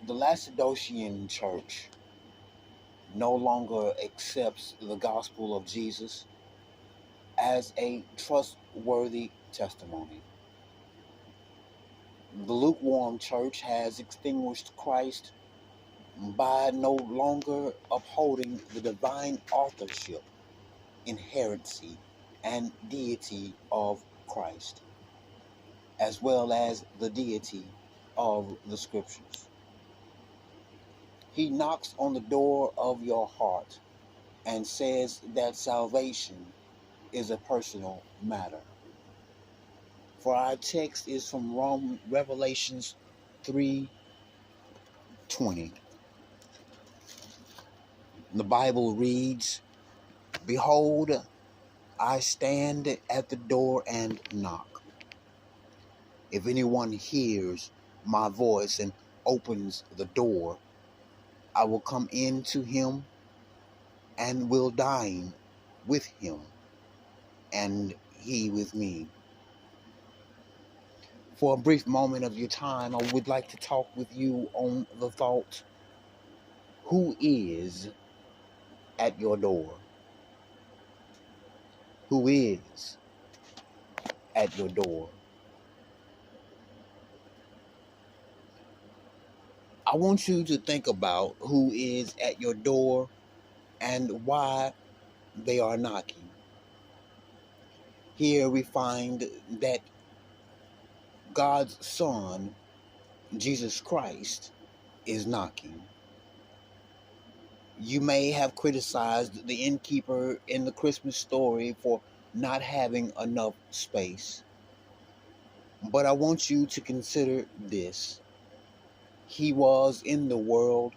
The Laodicean church no longer accepts the gospel of Jesus as a trustworthy testimony. The lukewarm church has extinguished Christ by no longer upholding the divine authorship, inherency, and deity of Christ, as well as the deity of the scriptures. He knocks on the door of your heart and says that salvation is a personal matter. For our text is from Revelations 3:20. The Bible reads, "Behold, I stand at the door and knock. If anyone hears my voice and opens the door, I will come in to him and will dine with him, and he with me." For a brief moment of your time, I would like to talk with you on the thought, who is at your door? Who is at your door? I want you to think about who is at your door and why they are knocking. Here we find that God's Son, Jesus Christ, is knocking. You may have criticized the innkeeper in the Christmas story for not having enough space, but I want you to consider this. He was in the world,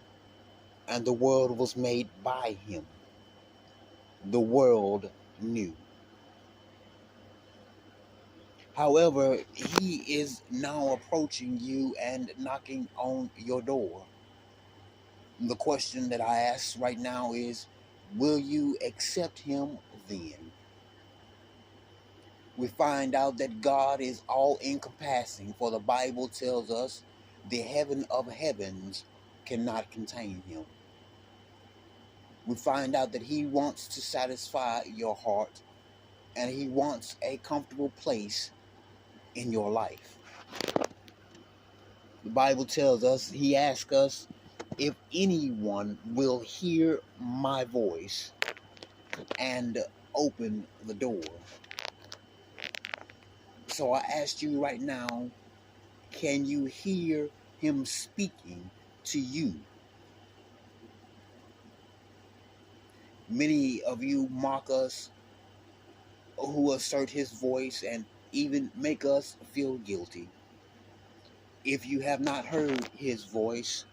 and the world was made by him. The world knew. However, he is now approaching you and knocking on your door. The question that I ask right now is, will you accept him then? We find out that God is all encompassing, for the Bible tells us the heaven of heavens cannot contain him. We find out that he wants to satisfy your heart, and he wants a comfortable place in your life. The Bible tells us, he asks us, if anyone will hear my voice and open the door. So I ask you right now, can you hear him speaking to you? Many of you mock us who assert his voice and even make us feel guilty. If you have not heard his voice,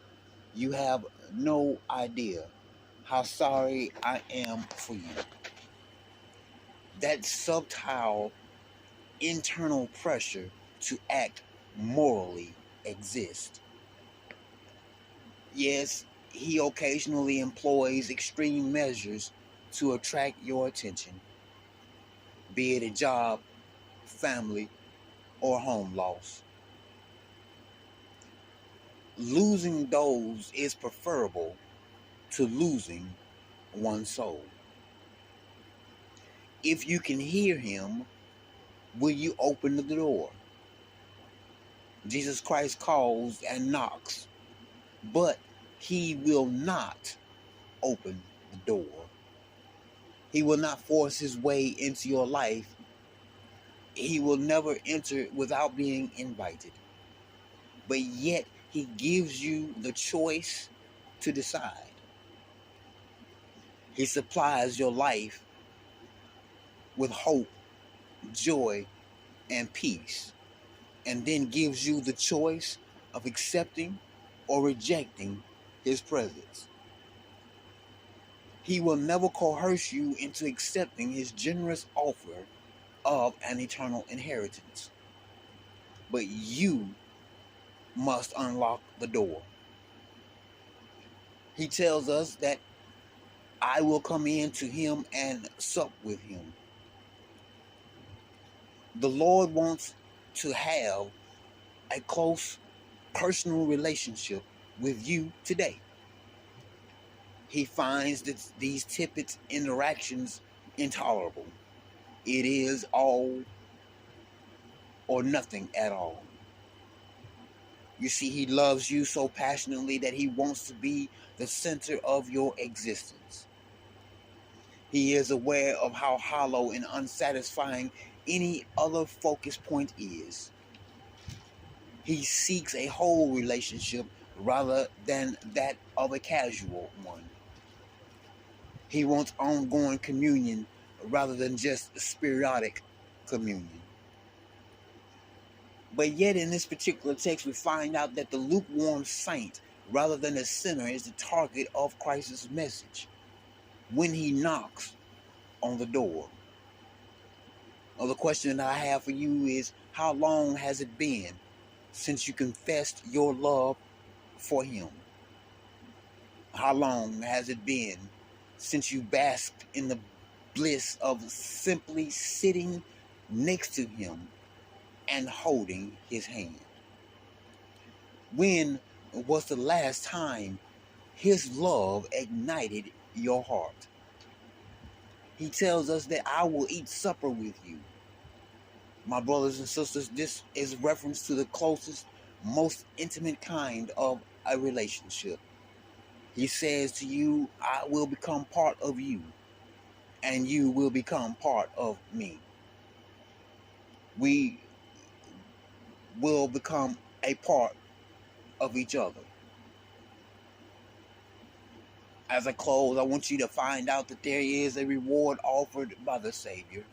you have no idea how sorry I am for you. That subtle internal pressure to act morally exists. Yes, he occasionally employs extreme measures to attract your attention, be it a job, family, or home loss. Losing those is preferable to losing one's soul. If you can hear him, will you open the door? Jesus Christ calls and knocks, but he will not open the door. He will not force his way into your life. He will never enter without being invited. But yet, he gives you the choice to decide. He supplies your life with hope, joy, and peace, and then gives you the choice of accepting or rejecting his presence. He will never coerce you into accepting his generous offer of an eternal inheritance. But you must unlock the door. He tells us that I will come in to him and sup with him. The Lord wants to have a close personal relationship with you today. He finds that these tepid interactions intolerable. It is all or nothing at all. You see, he loves you so passionately that he wants to be the center of your existence. He is aware of how hollow and unsatisfying any other focus point is. He seeks a whole relationship rather than that of a casual one. He wants ongoing communion rather than just sporadic communion. But yet in this particular text, we find out that the lukewarm saint, rather than the sinner, is the target of Christ's message when he knocks on the door. Well, the question that I have for you is, how long has it been since you confessed your love for him? How long has it been since you basked in the bliss of simply sitting next to him and holding his hand? When was the last time his love ignited your heart? He tells us that I will eat supper with you. My brothers and sisters, this is reference to the closest, most intimate kind of a relationship. He says to you, I will become part of you, and you will become part of me. We will become a part of each other. As I close, I want you to find out that there is a reward offered by the Savior.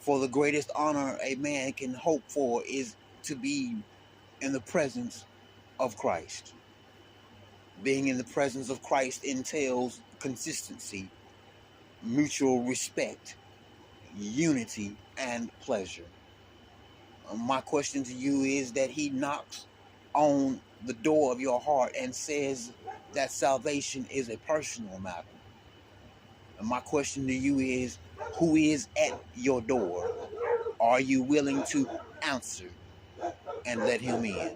For the greatest honor a man can hope for is to be in the presence of Christ. Being in the presence of Christ entails consistency, mutual respect, unity, and pleasure. My question to you is that he knocks on the door of your heart and says that salvation is a personal matter. And my question to you is, who is at your door? Are you willing to answer and let him in?